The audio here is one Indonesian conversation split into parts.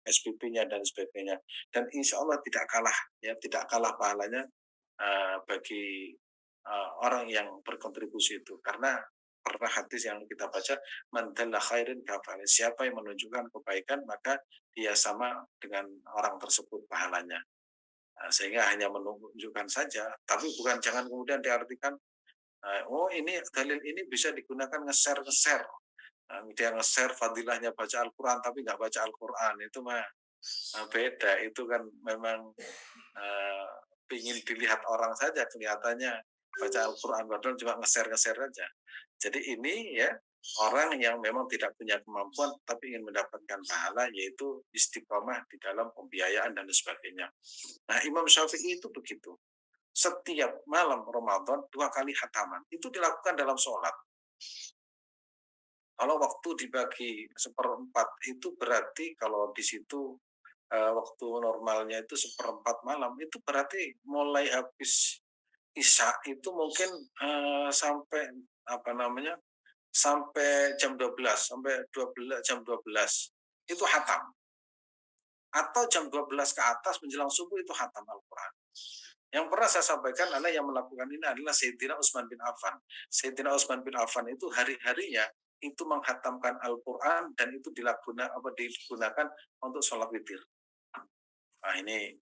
SPP-nya dan sebagainya. Dan insya Allah tidak kalah, ya, tidak kalah pahalanya bagi orang yang berkontribusi itu. Karena pernah hadis yang kita baca, man dalla khairin kafa'il. Siapa yang menunjukkan kebaikan maka dia sama dengan orang tersebut pahalanya. Sehingga hanya menunjukkan saja, tapi bukan, jangan kemudian diartikan oh ini dalil ini bisa digunakan nge-share. Dia nge-share fadilahnya baca Al-Quran tapi nggak baca Al-Quran, itu mah beda. Itu kan memang uh, ingin dilihat orang saja kelihatannya baca Al-Quran, padahal cuma nge-share aja. Jadi ini ya, orang yang memang tidak punya kemampuan tapi ingin mendapatkan pahala, yaitu istiqomah di dalam pembiayaan dan sebagainya. Nah, Imam Syafi'i itu begitu. Setiap malam Ramadan 2 kali khataman. Itu dilakukan dalam sholat. Kalau waktu dibagi 1/4 itu berarti kalau di situ waktu normalnya itu 1/4 malam, itu berarti mulai habis Isya itu mungkin sampai apa namanya, sampai jam 12, sampai 12, jam 12 itu hatam. Atau jam 12 ke atas menjelang subuh itu hatam Al-Quran. Yang pernah saya sampaikan adalah yang melakukan ini adalah Sayyidina Utsman bin Affan. Sayyidina Utsman bin Affan itu hari-harinya itu menghatamkan Al-Quran, dan itu digunakan untuk sholat witir. Nah ini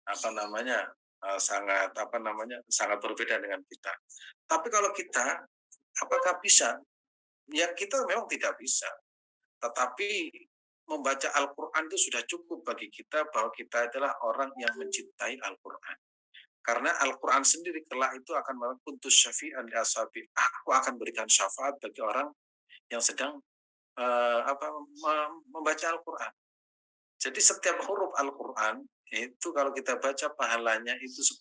apa namanya, sangat berbeda dengan kita. Tapi kalau kita, apakah bisa? Ya kita memang tidak bisa. Tetapi membaca Al-Quran itu sudah cukup bagi kita bahwa kita adalah orang yang mencintai Al-Quran. Karena Al-Quran sendiri kelak itu akan melakukan kuntus syafi'an li ashabi. Aku akan berikan syafaat bagi orang yang sedang membaca Al-Quran. Jadi setiap huruf Al-Quran itu kalau kita baca pahalanya itu 10.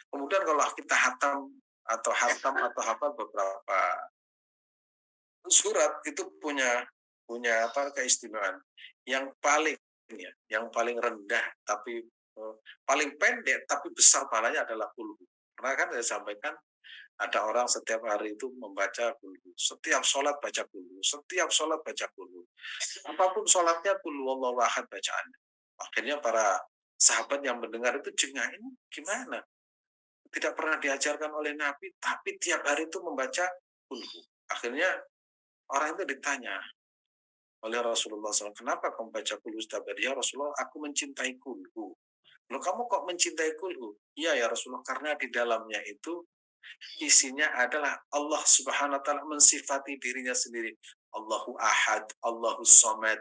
Kemudian kalau kita hatam atau hafal beberapa surat, itu punya keistimewaan. Yang paling rendah tapi paling pendek tapi besar pahalanya adalah kulhu. Karena kan saya sampaikan, ada orang setiap hari itu membaca kulhu, setiap sholat baca kulhu, apapun sholatnya kulhu wallahu ahad bacaannya. Akhirnya para sahabat yang mendengar itu jengah, ini gimana? Tidak pernah diajarkan oleh Nabi, tapi tiap hari itu membaca kulhu. Akhirnya orang itu ditanya oleh Rasulullah SAW, kenapa kamu baca kulhu setiap hari? Ya Rasulullah, aku mencintai kulhu. Loh, kamu kok mencintai kulhu? Iya ya Rasulullah, karena di dalamnya itu isinya adalah Allah Subhanahu wa taala mensifati dirinya sendiri. Allahu Ahad, Allahu Somad,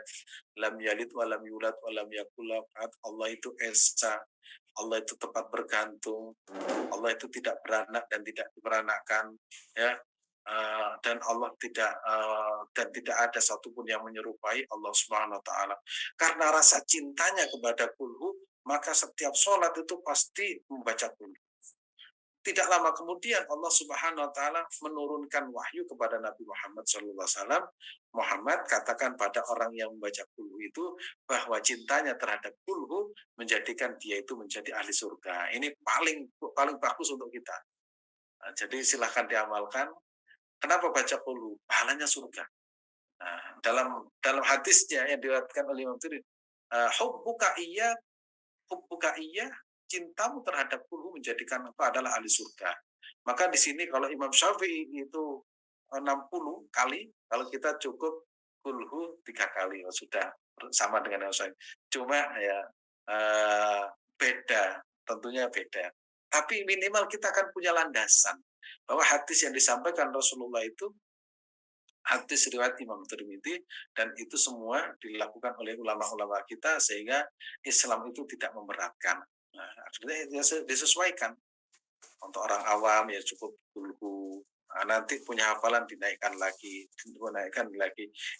lam yalid wa lam yulad wa lam yakul lahu kufuwan ahad. Allah itu esa, Allah itu tempat bergantung, Allah itu tidak beranak dan tidak diberanakkan, ya. Dan Allah tidak ada satupun yang menyerupai Allah Subhanahu wa taala. Karena rasa cintanya kepada kulhu, maka setiap sholat itu pasti membaca kulhu. Tidak lama kemudian Allah Subhanahu wa taala menurunkan wahyu kepada Nabi Muhammad SAW. Muhammad, katakan pada orang yang membaca kulhu itu bahwa cintanya terhadap kulhu menjadikan dia itu menjadi ahli surga. Ini paling paling bagus untuk kita. Nah, jadi silahkan diamalkan. Kenapa baca kulhu? Pahalanya surga. Nah, dalam hadisnya yang diriwayatkan oleh Imam Tirmidzi, hubbuka iya, cintamu terhadap kulhu menjadikan engkau adalah ahli surga. Maka di sini kalau Imam Syafi'i itu 60 kali, kalau kita cukup kulhu 3 kali, sudah sama dengan yang saya. Cuma ya beda, tentunya beda. Tapi minimal kita akan punya landasan bahwa hadis yang disampaikan Rasulullah itu hadis riwayat Imam Tirmidzi, dan itu semua dilakukan oleh ulama-ulama kita sehingga Islam itu tidak memberatkan. Nah, akhirnya disesuaikan. Untuk orang awam ya cukup dulu. Nah, nanti punya hafalan dinaikkan lagi.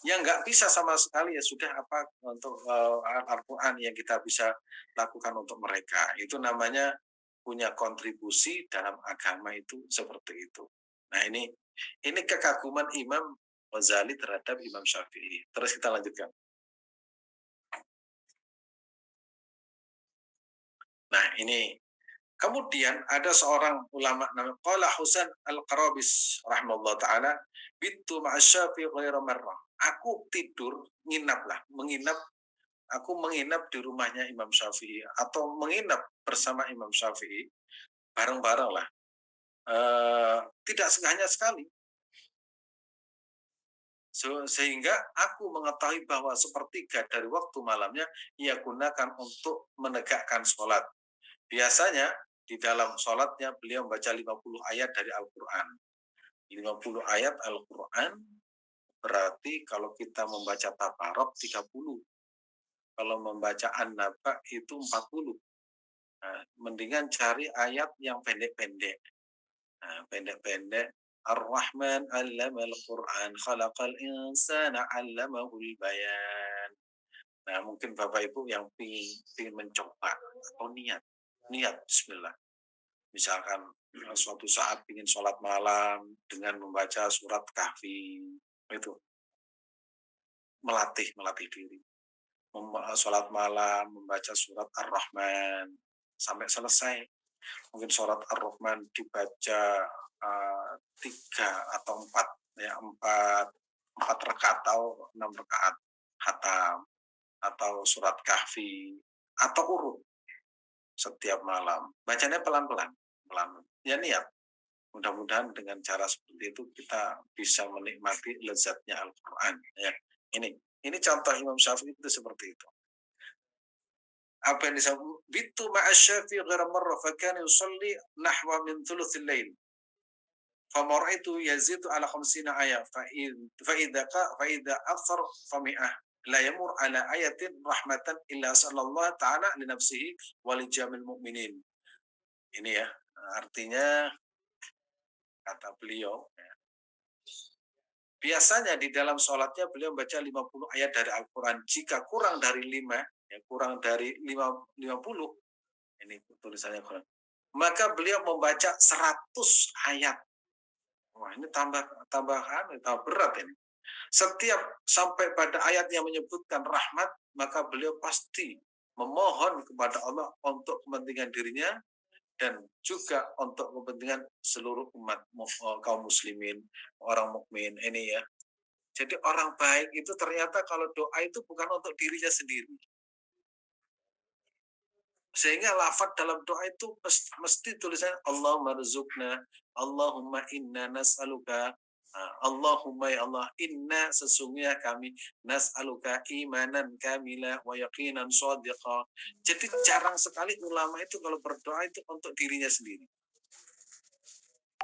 Yang nggak bisa sama sekali ya sudah, apa untuk Al-Quran yang kita bisa lakukan untuk mereka. Itu namanya punya kontribusi dalam agama, itu seperti itu. Nah ini kekaguman Imam Ghazali terhadap Imam Syafi'i. Terus kita lanjutkan. Nah ini kemudian ada seorang ulama namanya qala Husain Al-Qarabis rahimahullah taala, bitu ma'asyafi ghaira marrah. Aku tidur, menginap aku menginap di rumahnya Imam Syafi'i atau menginap bersama Imam Syafi'i bareng-bareng lah. Tidak hanya sekali. Sehingga aku mengetahui bahwa sepertiga dari waktu malamnya ia gunakan untuk menegakkan sholat. Biasanya di dalam sholatnya beliau membaca 50 ayat dari Al-Quran. 50 ayat Al-Quran berarti kalau kita membaca Tabarok 30. Kalau membaca An-Naba itu 40. Nah, mendingan cari ayat yang pendek-pendek. Nah, pendek-pendek. Ar-Rahman 'allamal Qur'an, khalaqal insana 'allamahul bayan. Nah, mungkin Bapak Ibu yang ingin mencoba atau niat bismillah. Misalkan suatu saat ingin sholat malam dengan membaca surat Kahfi, itu melatih diri. Sholat malam membaca surat Ar-Rahman sampai selesai. Mungkin surat Ar-Rahman dibaca 3 atau 4 ya, 4 rakaat atau 6 rakaat khatam, atau surat Kahfi atau urut setiap malam. Bacanya pelan-pelan, ya niat. Mudah-mudahan dengan cara seperti itu kita bisa menikmati lezatnya Al-Quran. Ya, ini contoh Imam Syafi'i itu seperti itu. Apa yang disebut bitu ma'asyafi'i ghairu marra fa kana yusalli nahwa min thuluthil lail. Famar itu yazidu ala khamsina ayat fa idza akthar fa mi'ah la yamur ala ayatin rahmatan illa sallallahu ta'ala li nafsihi wa li jamil mu'minin. Ini ya, artinya kata beliau, biasanya di dalam sholatnya beliau membaca 50 ayat dari Al-Quran. Jika kurang dari 5, ya kurang dari 50, ini tulisannya kurang, maka beliau membaca 100 ayat. Wah, ini tambah berat ini. Setiap sampai pada ayat yang menyebutkan rahmat, maka beliau pasti memohon kepada Allah untuk kepentingan dirinya dan juga untuk kepentingan seluruh umat kaum muslimin, orang mukmin ini ya. Jadi orang baik itu ternyata kalau doa itu bukan untuk dirinya sendiri. Sehingga lafaz dalam doa itu mesti tulisan Allahumma rizukna, Allahumma inna nas'aluka, Allahumma ya Allah, inna sesungguhnya kami nas'aluka imanan kamila wa yaqinan shadiqa. Jadi jarang sekali ulama itu kalau berdoa itu untuk dirinya sendiri.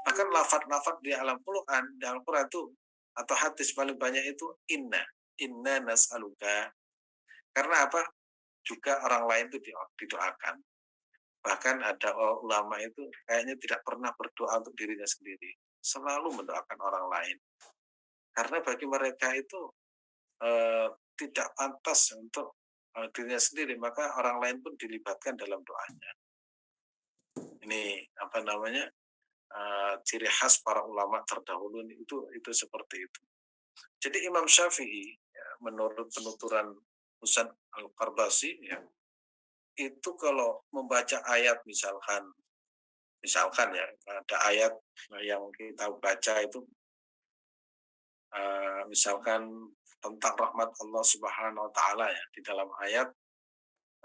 Bahkan lafaz-lafaz di Al-Quran itu atau hadis paling banyak itu inna nas'aluka. Karena apa? Juga orang lain itu didoakan. Bahkan ada ulama itu kayaknya tidak pernah berdoa untuk dirinya sendiri, selalu mendoakan orang lain. Karena bagi mereka itu tidak pantas untuk dirinya sendiri, maka orang lain pun dilibatkan dalam doanya. Ini apa namanya, ciri khas para ulama terdahulu itu seperti itu. Jadi Imam Syafi'i ya, menurut penuturan Husain Al-Qarbasi ya, itu kalau membaca ayat misalkan ya ada ayat yang kita baca itu misalkan tentang rahmat Allah Subhanahu wa taala ya di dalam ayat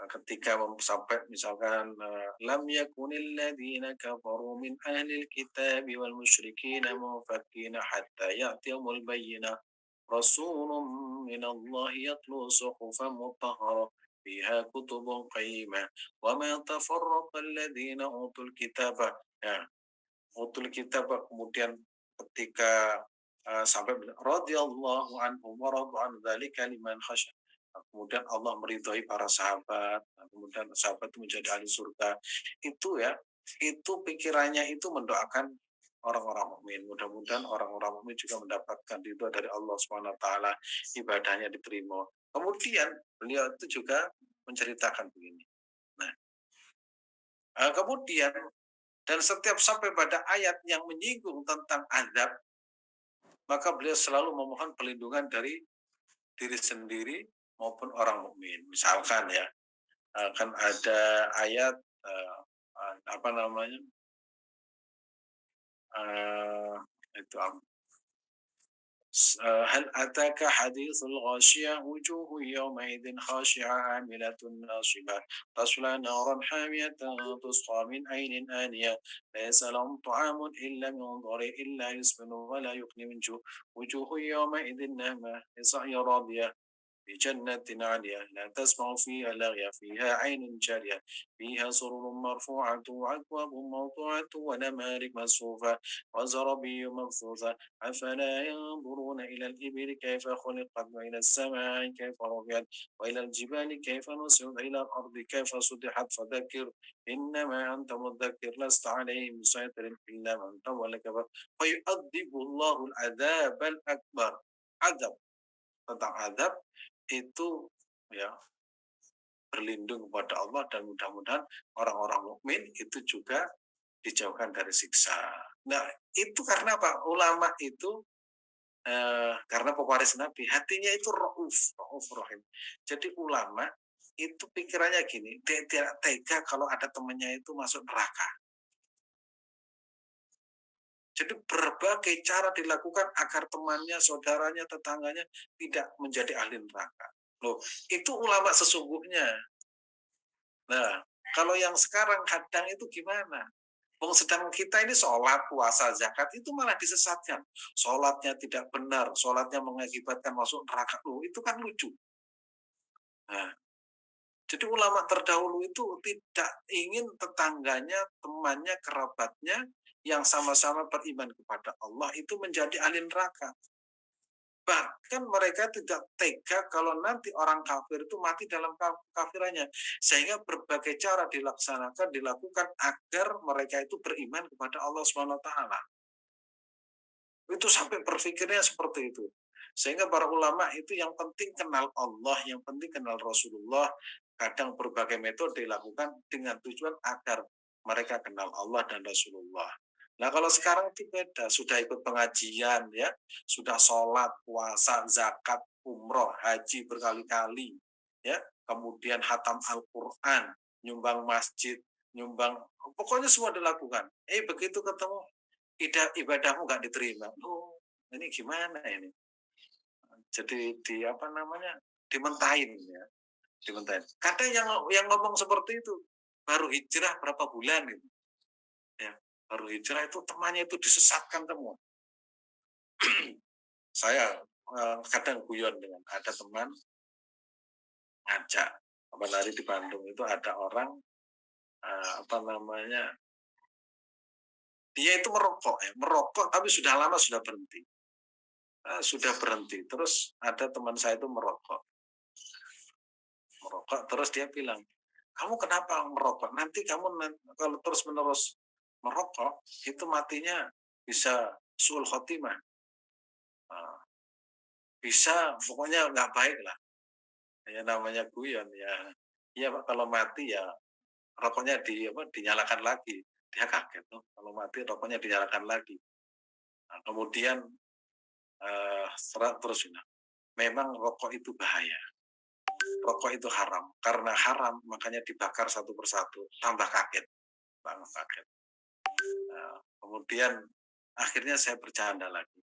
ketika sampai misalkan lam yakunil ladzina kafaru min ahlil kitabi wal musyrikin munfakkina hatta ya'tiyahumul bayyinah rasulun minallahi yatlu suhufan mutahharah fiha kutubun qayyimah wa ma tafarraqa alladzina utul kitaba ya utul kitab kemudian ketika sampai radhiyallahu anhum wa radu an dzalika liman khasyah. Kemudian Allah meridhai para sahabat, kemudian sahabat itu menjadi ahli surga. Itu ya, itu pikirannya itu mendoakan orang-orang mukmin. Mudah-mudahan orang-orang mukmin juga mendapatkan ridho dari Allah Subhanahu wa taala, ibadahnya diterima. Kemudian beliau itu juga menceritakan begini. Nah, kemudian dan setiap sampai pada ayat yang menyinggung tentang azab, maka beliau selalu memohon perlindungan dari diri sendiri maupun orang mukmin. Misalkan ya, kan ada ayat apa namanya itu هل أتاك حديث الغاشية وجوه يومئذ خاشعة عاملة ناصبة تصلى نارا حامية تسقى من عين آنية ليس لهم طعام إلا من ضريع إلا يسمن ولا يغني من جوع وجوه يومئذ ناعمة لسعيها راضية في جنة عالية لا تسمع فيها لاغية فيها عين جارية فيها سرر مرفوعة وأكواب موضوعة ونمارق مصفوفة وزرابي مبثوثة أفلا ينظرون إلى الإبل كيف خلقت وإلى السماء كيف رفعت وإلى الجبال كيف نصبت إلى الأرض كيف سطحت فذكر إنما أنت مذكر لست عليهم مسيطر إلا من تولى كفر فيؤدب الله العذاب الأكبر عذاب tentang azab itu ya berlindung kepada Allah dan mudah-mudahan orang-orang mukmin itu juga dijauhkan dari siksa. Nah, itu karena apa? Ulama itu karena pewaris Nabi, hatinya itu rauf rahim. Jadi ulama itu pikirannya gini, dia tidak tega kalau ada temannya itu masuk neraka. Jadi berbagai cara dilakukan agar temannya, saudaranya, tetangganya tidak menjadi ahli neraka. Loh, itu ulama sesungguhnya. Nah, kalau yang sekarang kadang itu gimana? Wong sedang kita ini sholat, puasa, zakat itu malah disesatkan. Sholatnya tidak benar, sholatnya mengakibatkan masuk neraka. Loh, itu kan lucu. Nah, jadi ulama terdahulu itu tidak ingin tetangganya, temannya, kerabatnya yang sama-sama beriman kepada Allah itu menjadi ahli neraka. Bahkan mereka tidak tega kalau nanti orang kafir itu mati dalam kafirannya. Sehingga berbagai cara dilakukan agar mereka itu beriman kepada Allah SWT. Itu sampai berpikirnya seperti itu. Sehingga para ulama itu yang penting kenal Allah, yang penting kenal Rasulullah. Kadang berbagai metode dilakukan dengan tujuan agar mereka kenal Allah dan Rasulullah. Nah, kalau sekarang itu beda, sudah ikut pengajian ya, sudah sholat, puasa, zakat, umroh, haji berkali-kali ya, kemudian hatam Al-Qur'an, nyumbang masjid, nyumbang pokoknya semua dilakukan. Begitu ketemu ibadahmu nggak diterima. Oh, ini gimana ini? Jadi di apa namanya? Dimentahin ya, dimentahin. Kadang yang ngomong seperti itu baru hijrah berapa bulan itu. Ya, baru hijrah itu temannya itu disesatkan semua. Saya kadang guyon dengan ada teman ngajak kapan hari di Bandung itu ada orang apa namanya dia itu merokok tapi sudah lama sudah berhenti. Sudah berhenti. Terus ada teman saya itu merokok terus dia bilang, kamu kenapa merokok? Nanti kamu kalau terus menerus merokok itu matinya bisa suul khotimah. Bisa pokoknya nggak baik lah. Ya namanya guyon ya. Iya Pak, kalau mati ya rokoknya dinyalakan lagi. Dia kaget tuh, kalau mati rokoknya dinyalakan lagi. Nah, kemudian terus bilang, memang rokok itu bahaya. Rokok itu haram. Karena haram makanya dibakar satu persatu. Tambah kaget. Kemudian akhirnya saya bercanda lagi.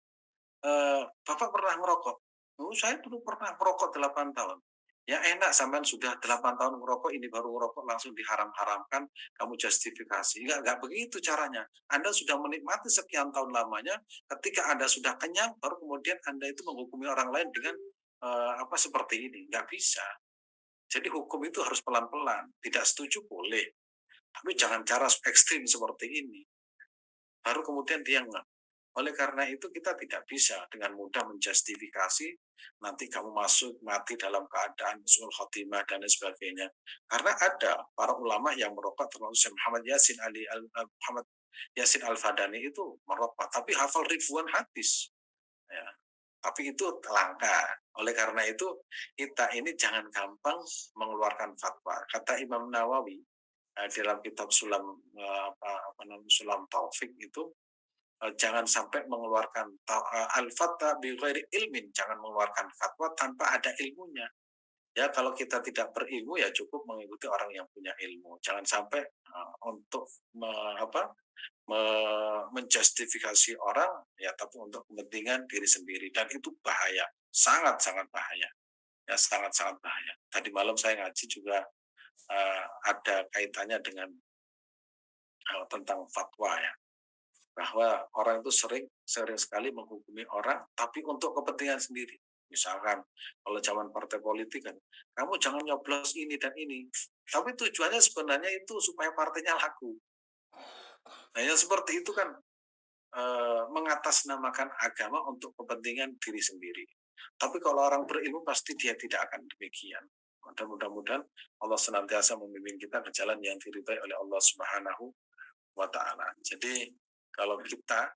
Bapak pernah merokok? Oh, saya dulu pernah merokok 8 tahun. Ya enak sampean sudah 8 tahun merokok, ini baru merokok langsung diharam-haramkan, kamu justifikasi. Enggak begitu caranya. Anda sudah menikmati sekian tahun lamanya, ketika Anda sudah kenyang, baru kemudian Anda itu menghukumi orang lain dengan seperti ini. Enggak bisa. Jadi hukum itu harus pelan-pelan. Tidak setuju boleh, tapi jangan cara ekstrim seperti ini. Baru kemudian dia enggak. Oleh karena itu kita tidak bisa dengan mudah menjustifikasi nanti kamu masuk mati dalam keadaan suul khotimah dan lain sebagainya. Karena ada para ulama yang merokok termasuk Muhammad Yasin Muhammad Yasin Al-Fadani itu merokok tapi hafal ribuan hadis. Ya. Tapi itu langka. Oleh karena itu kita ini jangan gampang mengeluarkan fatwa. Kata Imam Nawawi dalam kitab Sulam Taufik itu jangan sampai mengeluarkan al-fatwa bi ghairi ilmin, jangan mengeluarkan fatwa tanpa ada ilmunya. Ya kalau kita tidak berilmu ya cukup mengikuti orang yang punya ilmu. Jangan sampai untuk menjustifikasi orang ya, tapi untuk kepentingan diri sendiri, dan itu bahaya, sangat-sangat bahaya. Ya, sangat-sangat bahaya. Tadi malam saya ngaji juga ada kaitannya dengan tentang fatwa ya, bahwa orang itu sering sering sekali menghukumi orang tapi untuk kepentingan sendiri. Misalkan kalau zaman partai politik kan, kamu jangan nyoblos ini dan ini, tapi tujuannya sebenarnya itu supaya partainya laku. Nah, yang seperti itu kan mengatasnamakan agama untuk kepentingan diri sendiri. Tapi kalau orang berilmu pasti dia tidak akan demikian. Mudah-mudahan Allah senantiasa membimbing kita ke jalan yang diridhai oleh Allah Subhanahu wa taala. Jadi kalau kita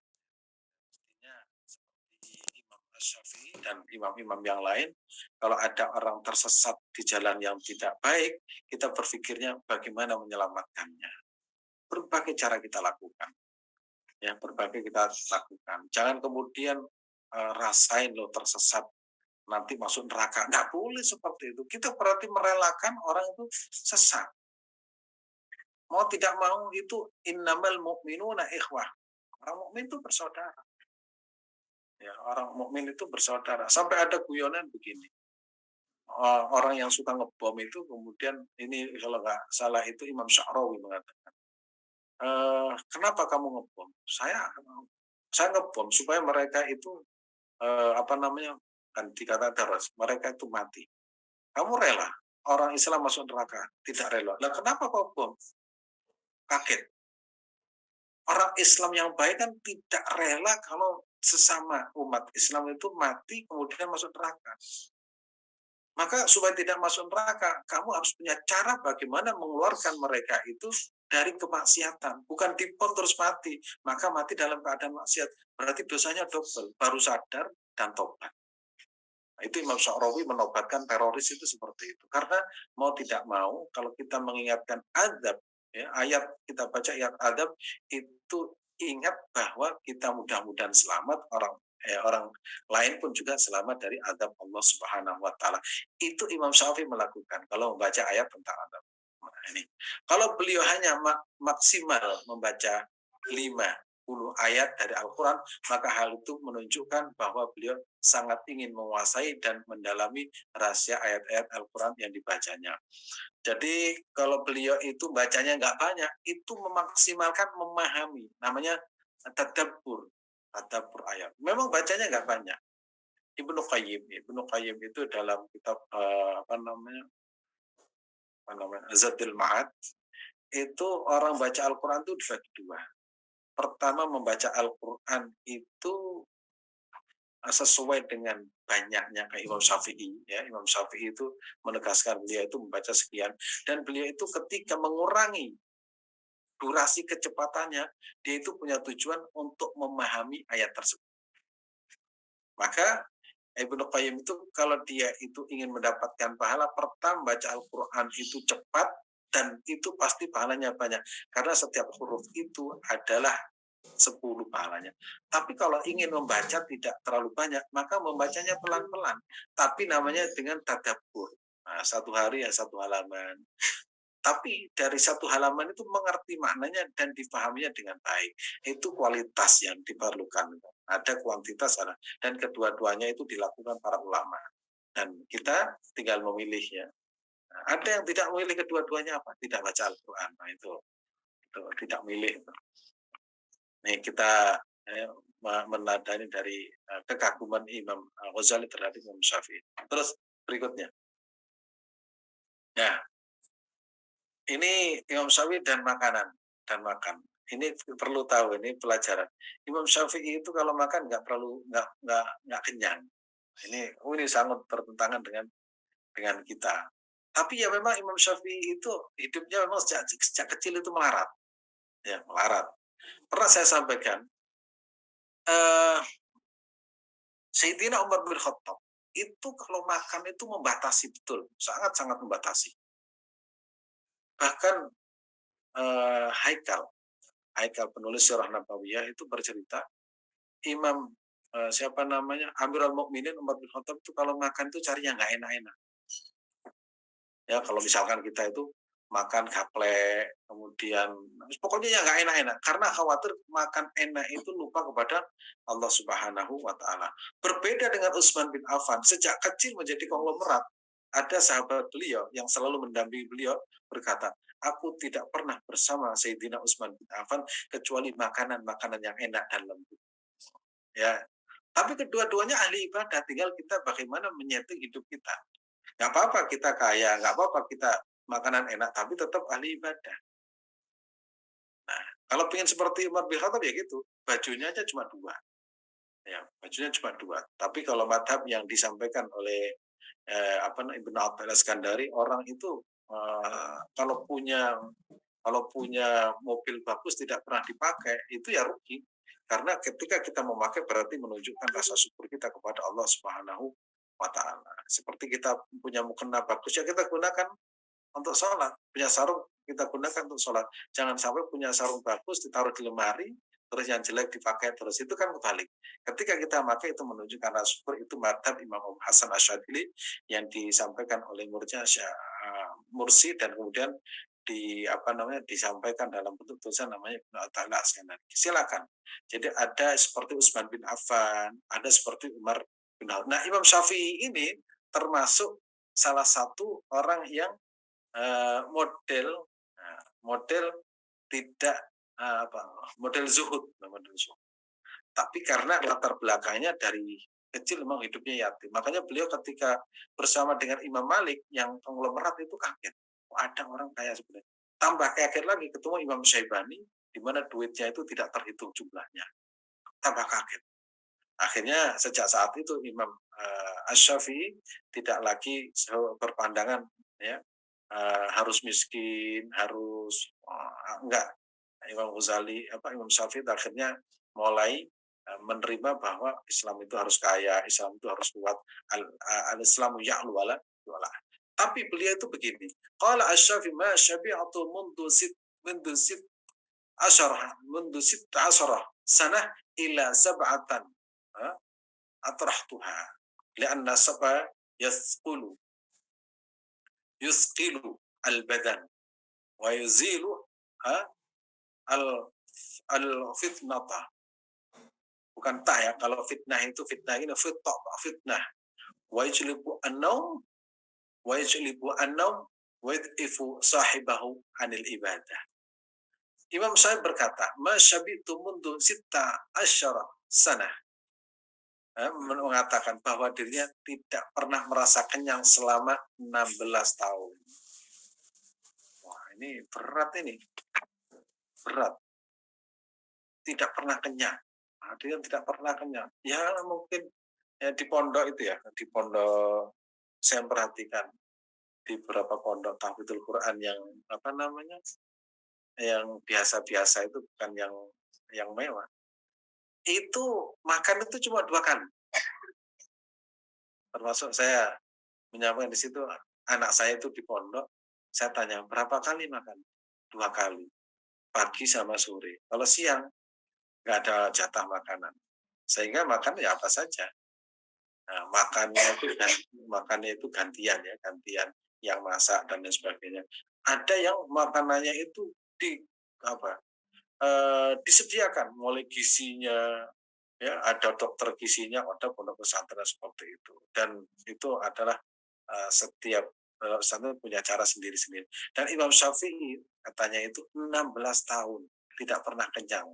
mestinya seperti Imam Asy-Syafi'i dan imam-imam yang lain, kalau ada orang tersesat di jalan yang tidak baik, kita berpikirnya bagaimana menyelamatkannya. Berbagai cara kita lakukan. Ya, berbagai kita lakukan. Jangan kemudian rasain lo tersesat nanti masuk neraka. Nggak boleh seperti itu. Kita berarti merelakan orang itu sesat. Mau tidak mau itu innamal mu'minuna ikhwah. Orang mukmin itu bersaudara. Ya, orang mukmin itu bersaudara. Sampai ada guyonan begini. Orang yang suka ngebom itu kemudian ini kalau nggak salah itu Imam Sya'rawi mengatakan, kenapa kamu ngebom? Saya ngebom supaya mereka itu apa namanya, kan dikatakan teroris, mereka itu mati. Kamu rela orang Islam masuk neraka? Tidak rela. Lah kenapa kau bom? Kaget. Orang Islam yang baik kan tidak rela kalau sesama umat Islam itu mati kemudian masuk neraka. Maka supaya tidak masuk neraka, kamu harus punya cara bagaimana mengeluarkan mereka itu dari kemaksiatan. Bukan dipon terus mati, maka mati dalam keadaan maksiat. Berarti dosanya double, baru sadar dan tobat. Nah, itu Imam Sya'rawi menobatkan teroris itu seperti itu. Karena mau tidak mau, kalau kita mengingatkan adab, ya, ayat kita baca ayat adab, itu ingat bahwa kita mudah-mudahan selamat, orang lain pun juga selamat dari adab Allah Subhanahu wa taala. Itu Imam Syafi'i melakukan kalau membaca ayat tentang adab. Nah, ini. Kalau beliau hanya maksimal membaca 50 ayat dari Al-Quran, maka hal itu menunjukkan bahwa beliau sangat ingin menguasai dan mendalami rahasia ayat-ayat Al-Quran yang dibacanya. Jadi kalau beliau itu bacanya nggak banyak, itu memaksimalkan memahami. Namanya tadabbur, tadabbur ayat. Memang bacanya nggak banyak. Ibnu Qayyim itu dalam kitab Zadul Ma'ad, itu orang baca Al-Quran itu dibagi dua. Pertama, membaca Al-Quran itu sesuai dengan banyaknya kayak Imam Syafi'i, ya. Imam Syafi'i itu menegaskan beliau itu membaca sekian, dan beliau itu ketika mengurangi durasi kecepatannya, dia itu punya tujuan untuk memahami ayat tersebut. Maka Ibnu Qayyim itu kalau dia itu ingin mendapatkan pahala, pertama baca Al-Quran itu cepat, dan itu pasti pahalanya banyak. Karena setiap huruf itu adalah 10 pahalanya. Tapi kalau ingin membaca tidak terlalu banyak, maka membacanya pelan-pelan. Tapi namanya dengan tadabbur. Nah, satu hari ya satu halaman. Tapi dari satu halaman itu mengerti maknanya dan dipahaminya dengan baik. Itu kualitas yang diperlukan. Ada kuantitas dan kedua-duanya itu dilakukan para ulama. Dan kita tinggal memilihnya. Nah, ada yang tidak memilih kedua-duanya apa? Tidak baca Al-Quran. Nah, itu tidak milih. Nih kita meneladani dari kekaguman Imam Ghazali terhadap Imam Syafi'i. Terus berikutnya. Nah, ini Imam Syafi'i dan makanan dan makan. Ini perlu tahu, ini pelajaran. Imam Syafi'i itu kalau makan nggak kenyang. Ini sangat bertentangan dengan kita. Tapi ya memang Imam Syafi'i itu hidupnya memang sejak kecil itu melarat. Ya, melarat. Pernah saya sampaikan, Sayyidina Umar bin Khattab itu kalau makan itu membatasi betul, sangat-sangat membatasi. Bahkan Haikal penulis Sirah Nabawiyah itu bercerita, Imam siapa namanya, Amirul Mukminin Umar bin Khattab itu kalau makan itu carinya nggak enak-enak. Ya, kalau misalkan kita itu makan gaplek, kemudian pokoknya yang nggak enak-enak, karena khawatir makan enak itu lupa kepada Allah Subhanahu wa taala. Berbeda dengan Utsman bin Affan, sejak kecil menjadi konglomerat. Ada sahabat beliau yang selalu mendampingi beliau berkata, "Aku tidak pernah bersama Sayyidina Utsman bin Affan kecuali makanan-makanan yang enak dan lembut." Ya, tapi kedua-duanya ahli ibadah, tinggal kita bagaimana menyeting hidup kita. Nggak apa-apa kita kaya, nggak apa-apa kita makanan enak, tapi tetap ahli ibadah. Nah, kalau pengen seperti Umar bin Khattab ya gitu, bajunya aja cuma dua. Ya, bajunya cuma dua. Tapi kalau madhab yang disampaikan oleh Ibnu Athaillah Iskandari, orang itu kalau punya mobil bagus tidak pernah dipakai, itu ya rugi. Karena ketika kita memakai berarti menunjukkan rasa syukur kita kepada Allah Subhanahu wa taala. Seperti kita punya mukena bagus ya kita gunakan untuk sholat, punya sarung kita gunakan untuk sholat. Jangan sampai punya sarung bagus ditaruh di lemari, terus yang jelek dipakai terus. Itu kan kebalik. Ketika kita pakai itu menunjukkan rasa syukur, itu madhab Imam Hasan Asyadili yang disampaikan oleh Mursi dan kemudian disampaikan dalam bentuk tulisan namanya Ibnu Athaillah Iskandari. Silakan. Jadi ada seperti Utsman bin Affan, ada seperti Umar bin Khattab. Nah, Imam Syafi'i ini termasuk salah satu orang yang model model tidak model zuhud. Tapi karena latar belakangnya dari kecil memang hidupnya yatim. Makanya beliau ketika bersama dengan Imam Malik yang konglomerat itu kaget. Oh, ada orang kaya sebenarnya. Tambah kaget lagi ketemu Imam Syaibani di mana duitnya itu tidak terhitung jumlahnya. Tambah kaget. Akhirnya sejak saat itu Imam Asy-Syafi'i tidak lagi berpandangan ya harus miskin, harus enggak. Imam Syafi'i akhirnya mulai menerima bahwa Islam itu harus kaya, Islam itu harus kuat, al-Islamu ya'lu wala yu'la. Tapi beliau itu begini, qala asy-Syafi'i ma syabi'atu mundu sit mundu sit asyarah sanah ila sab'atan atrahtuha li'anna sab'a yathqulu yusqilu al-badan wa yuzilu al al fitnata, bukan tah ya, kalau fitnah itu fitnah ini fitnah wa yajlibu an-naum wa yad'ifu sahibahu anil ibadah. Imam Syafi'i berkata, ma syabitu mundu sitta asyara sanah, mengatakan bahwa dirinya tidak pernah merasa kenyang selama 16 tahun. Wah, ini berat ini. Berat. Tidak pernah kenyang. Dia tidak pernah kenyang. Ya mungkin ya, di pondok itu ya, di pondok saya perhatikan di beberapa pondok tahfidzul Quran yang yang biasa-biasa itu, bukan yang mewah. Itu makan itu cuma 2 kali. Termasuk saya menyampaikan di situ anak saya itu di pondok, saya tanya berapa kali makan? 2 kali, pagi sama sore. Kalau siang nggak ada jatah makanan, sehingga makan ya apa saja. Nah, makannya itu gantian ya, gantian yang masak dan lain sebagainya. Ada yang makanannya itu disediakan mulai gizinya, ya ada dokter gizinya, ada pondok pesantren seperti itu. Dan itu adalah setiap pesantren punya cara sendiri-sendiri. Dan Imam Syafi'i katanya itu 16 tahun tidak pernah kenyang.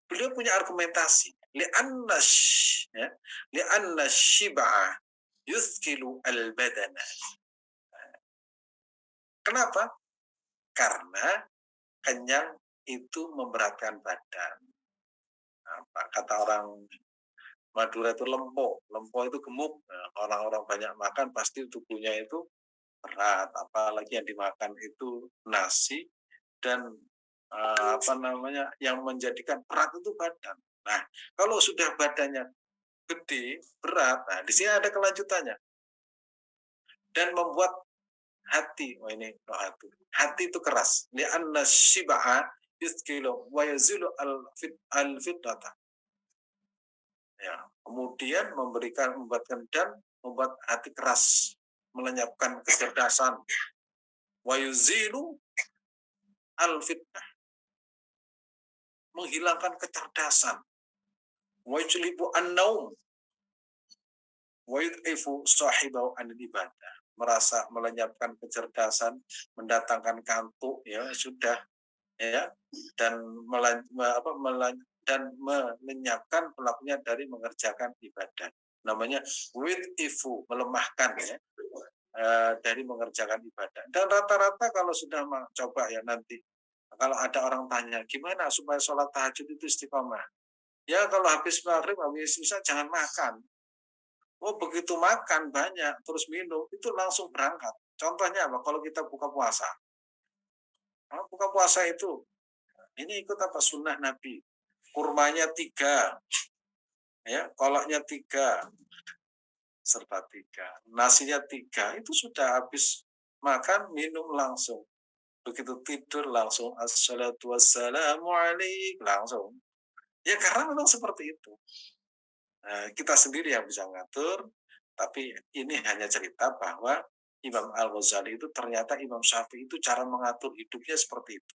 Beliau punya argumentasi. Li'anna syib'a yuthkilu al-badana. Kenapa? Karena kenyang itu memberatkan badan. Kata orang Madura itu lempo itu gemuk. Nah, orang-orang banyak makan pasti tubuhnya itu berat. Apalagi yang dimakan itu nasi dan yang menjadikan berat itu badan. Nah, kalau sudah badannya gede, berat, nah di sini ada kelanjutannya. Dan membuat hati itu keras. Li'anna syib'a yuthkilu wa yazilu al-fitnata. Ya, kemudian membuatkan dan membuat hati keras, melenyapkan kecerdasan, wa yuzilu al-fitnah, menghilangkan kecerdasan, wa yujlibu an-naum, wa yud'ifu sahibahu anil ibadah, merasa melenyapkan kecerdasan, mendatangkan kantuk, ya sudah, ya, dan melenyapkan pelakunya dari mengerjakan ibadah. Namanya yud'ifu, melemahkan, ya, dari mengerjakan ibadah. Dan rata-rata kalau sudah coba ya nanti, kalau ada orang tanya, gimana supaya sholat tahajud itu istiqomah? Ya kalau habis maghrib, habis isya jangan makan. Oh begitu makan banyak, terus minum, itu langsung berangkat. Contohnya apa? Kalau kita buka puasa. Buka puasa itu, ini ikut apa? Sunnah Nabi. Kurmanya 3, ya, kolaknya 3, serta 3. Nasinya 3, itu sudah habis makan, minum langsung. Begitu tidur langsung assalatu wassalamu alaik, langsung. Ya karena memang seperti itu. Kita sendiri yang bisa ngatur, tapi ini hanya cerita bahwa Imam Al-Ghazali itu ternyata Imam Syafi'i itu cara mengatur hidupnya seperti itu.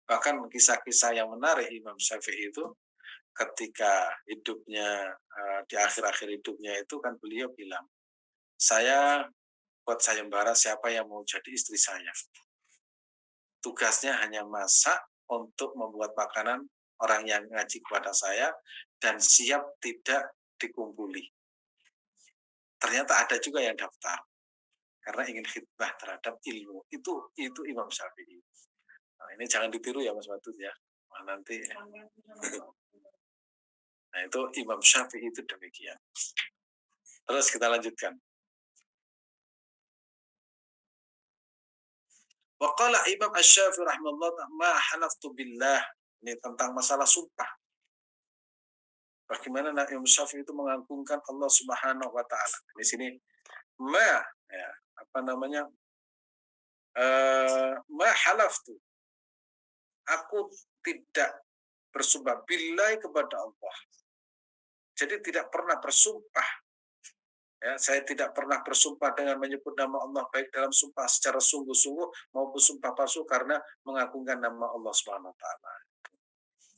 Bahkan kisah-kisah yang menarik Imam Syafi'i itu ketika hidupnya, di akhir-akhir hidupnya itu kan beliau bilang, saya buat sayembara siapa yang mau jadi istri saya. Tugasnya hanya masak untuk membuat makanan orang yang ngaji kepada saya dan siap tidak dikumpuli. Ternyata ada juga yang daftar karena ingin khidmah terhadap ilmu. Itu Imam Syafi'i. Nah, ini jangan ditiru ya Mas Batut ya. Nanti. Nah, itu Imam Syafi'i itu demikian. Terus kita lanjutkan. Waqala Imam Asy-Syafi'i rahimahullah ma halaftu billah. Ini tentang masalah sumpah. Bagaimana Imam Syafi'i itu mengagungkan Allah Subhanahu wa taala. Di sini ma, ya, apa namanya? Ma halaftu. Aku tidak bersumpah billahi kepada Allah. Jadi tidak pernah bersumpah. Ya, saya tidak pernah bersumpah dengan menyebut nama Allah baik dalam sumpah secara sungguh-sungguh maupun sumpah palsu karena mengagungkan nama Allah Subhanahu wa taala.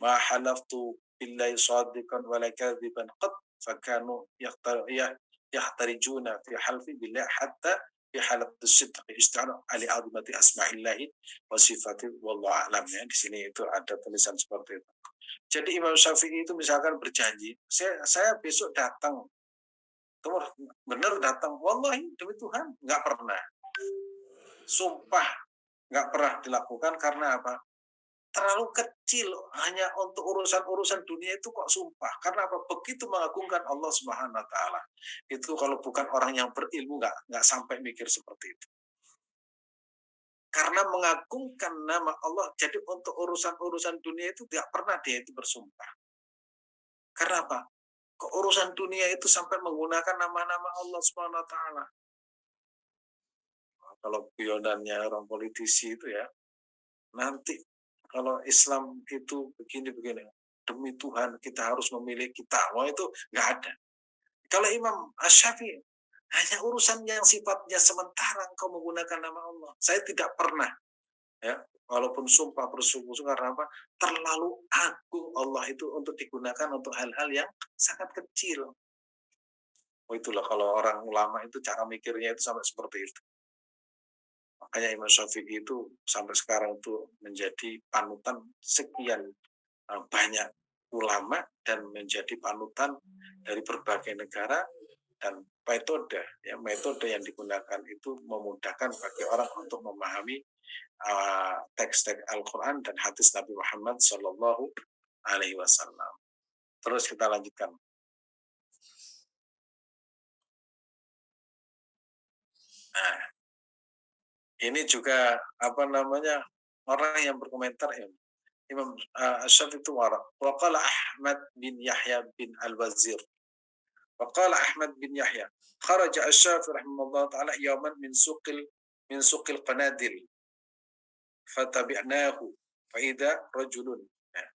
Ma halaftu billahi shadiqan wa la kadhiban qad fakanu yahtarijuna fi halfi billahi hatta fi halat as-sidq istana ali azmati asma'illahi wa sifati wallahu a'lam, ya. Di sini itu ada tulisan seperti itu. Jadi Imam Syafi'i itu misalkan berjanji, saya besok datang. Terus benar datang, wallahi demi Tuhan nggak pernah. Sumpah nggak pernah dilakukan karena apa? Terlalu kecil hanya untuk urusan-urusan dunia itu kok sumpah. Karena apa? Begitu mengagungkan Allah Subhanahu wa taala. Itu kalau bukan orang yang berilmu nggak sampai mikir seperti itu. Karena mengagungkan nama Allah, jadi untuk urusan-urusan dunia itu tidak pernah dia itu bersumpah. Karena apa? Urusan dunia itu sampai menggunakan nama-nama Allah Subhanahu wa taala. Kalau guyonannya orang politisi itu ya, nanti kalau Islam itu begini-begini, demi Tuhan kita harus memilih kita. Wah itu nggak ada. Kalau Imam Asy-Syafi'i, hanya urusan yang sifatnya sementara engkau menggunakan nama Allah. Saya tidak pernah, ya, walaupun sumpah bersungguh-sungguh karena apa? Terlalu agung Allah itu untuk digunakan untuk hal-hal yang sangat kecil. Oh itulah kalau orang ulama itu cara mikirnya itu sampai seperti itu. Makanya Imam Syafi'i itu sampai sekarang itu menjadi panutan sekian banyak ulama dan menjadi panutan dari berbagai negara, dan metode yang digunakan itu memudahkan bagi orang untuk memahami teks-teks Al-Quran dan hadis Nabi Muhammad Sallallahu Alaihi Wasallam. Terus kita lanjutkan. Nah, ini juga apa namanya orang yang berkomentar ya, Imam Syafi'i itu waraq. Waqala Ahmad bin Yahya bin Al-Wazir. Waqala Ahmad bin Yahya. Kharaja Asy-Syafi'i rahimahullah ta'ala yawman min suqil qanadil. Fatabi'nahu. Fa'idha rajulun. Ya.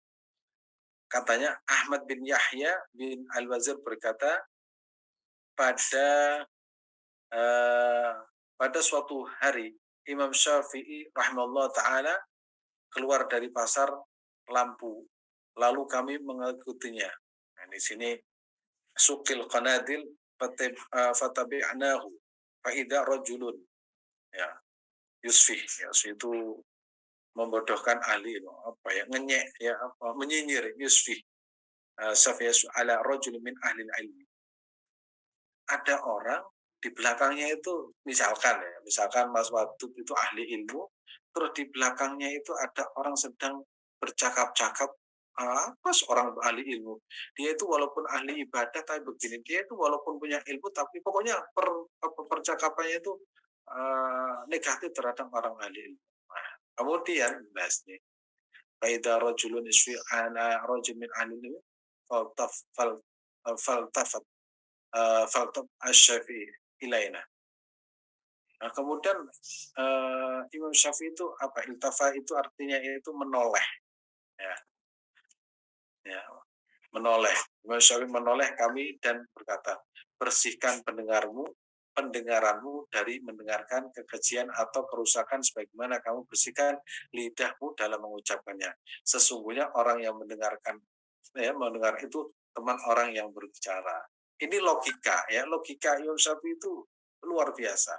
Katanya Ahmad bin Yahya bin Al-Wazir berkata, pada pada suatu hari Imam Syafi'i rahimahullah taala keluar dari pasar lampu, lalu kami mengikutinya. Nah, di sini sukil qanadil fatabi'nahu fa idza rajulun, ya, yusfi, ya, itu membodohkan ahli apa ya, ngenyek ya, apa, menyinyir, yusfi safiyas ala rajul min ahli ilmi. Ada orang di belakangnya itu, misalkan ya, misalkan Mas Wadub itu ahli ilmu, terus di belakangnya itu ada orang sedang bercakap-cakap, apa seorang ahli ilmu. Dia itu walaupun ahli ibadah tapi begini, dia itu walaupun punya ilmu tapi pokoknya percakapannya itu negatif terhadap orang ahli ilmu. Nah, kemudian bahasnya faida rajulun isfi ana rajul min ahli ilmi faltafat faltab asy-Syafi'i ilaina. Nah, kemudian Imam Syafi'i itu apa? Iltafa itu artinya itu menoleh, ya, ya, menoleh. Imam Syafi'i menoleh kami dan berkata, bersihkan pendengaranmu dari mendengarkan kekejian atau kerusakan sebagaimana kamu bersihkan lidahmu dalam mengucapkannya. Sesungguhnya orang yang mendengarkan, ya, mendengar itu teman orang yang berbicara. Ini logika, ya, logika Imam Syafi'i itu luar biasa.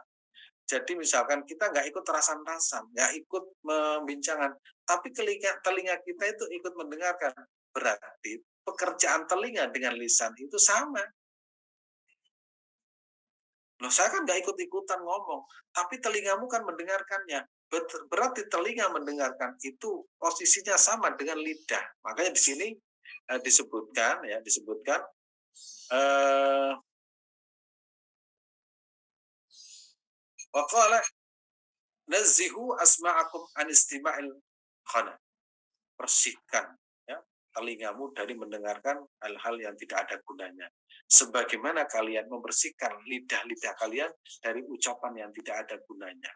Jadi misalkan kita nggak ikut rasan-rasan, nggak ikut membincangan, tapi telinga kita itu ikut mendengarkan. Berarti pekerjaan telinga dengan lisan itu sama. Loh, saya kan nggak ikut-ikutan ngomong, tapi telingamu kan mendengarkannya. Berarti telinga mendengarkan itu posisinya sama dengan lidah. Makanya di sini disebutkan, ya, disebutkan waqala nazihu asma'akum an istima'il khana. Bersihkan, ya, telingamu dari mendengarkan hal-hal yang tidak ada gunanya. Sebagaimana kalian membersihkan lidah-lidah kalian dari ucapan yang tidak ada gunanya.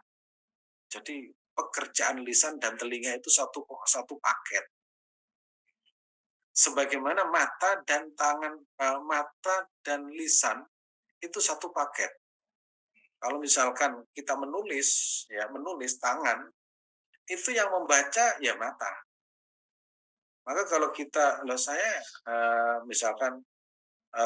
Jadi pekerjaan lisan dan telinga itu satu paket. Sebagaimana mata dan tangan, mata dan lisan itu satu paket. Kalau misalkan kita menulis, ya, menulis tangan, itu yang membaca ya mata. Maka kalau kita, saya misalkan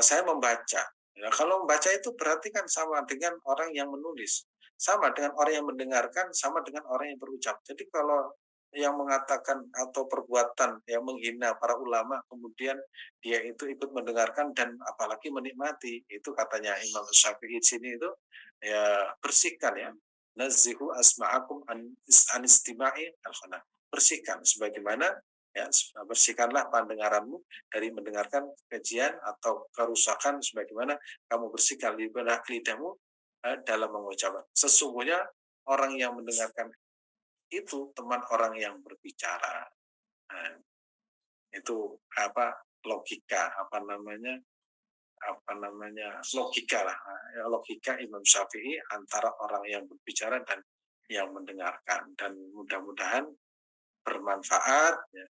saya membaca. Ya, kalau membaca itu berarti kan sama dengan orang yang menulis, sama dengan orang yang mendengarkan, sama dengan orang yang berucap. Jadi kalau yang mengatakan atau perbuatan yang menghina para ulama, kemudian dia itu ikut mendengarkan dan apalagi menikmati, itu katanya Imam Syafi'i sini itu, ya, bersihkan, ya, nazihu asma'akum an istima'i al-khana. Bersihkan sebagaimana, ya, bersihkanlah pendengaranmu dari mendengarkan kekejian atau kerusakan sebagaimana kamu bersihkan lidahmu dalam mengucapkan. Sesungguhnya orang yang mendengarkan itu teman orang yang berbicara. Nah, itu apa, logika, apa namanya logika lah, ya, logika Imam Syafi'i antara orang yang berbicara dan yang mendengarkan, dan mudah-mudahan bermanfaat, ya,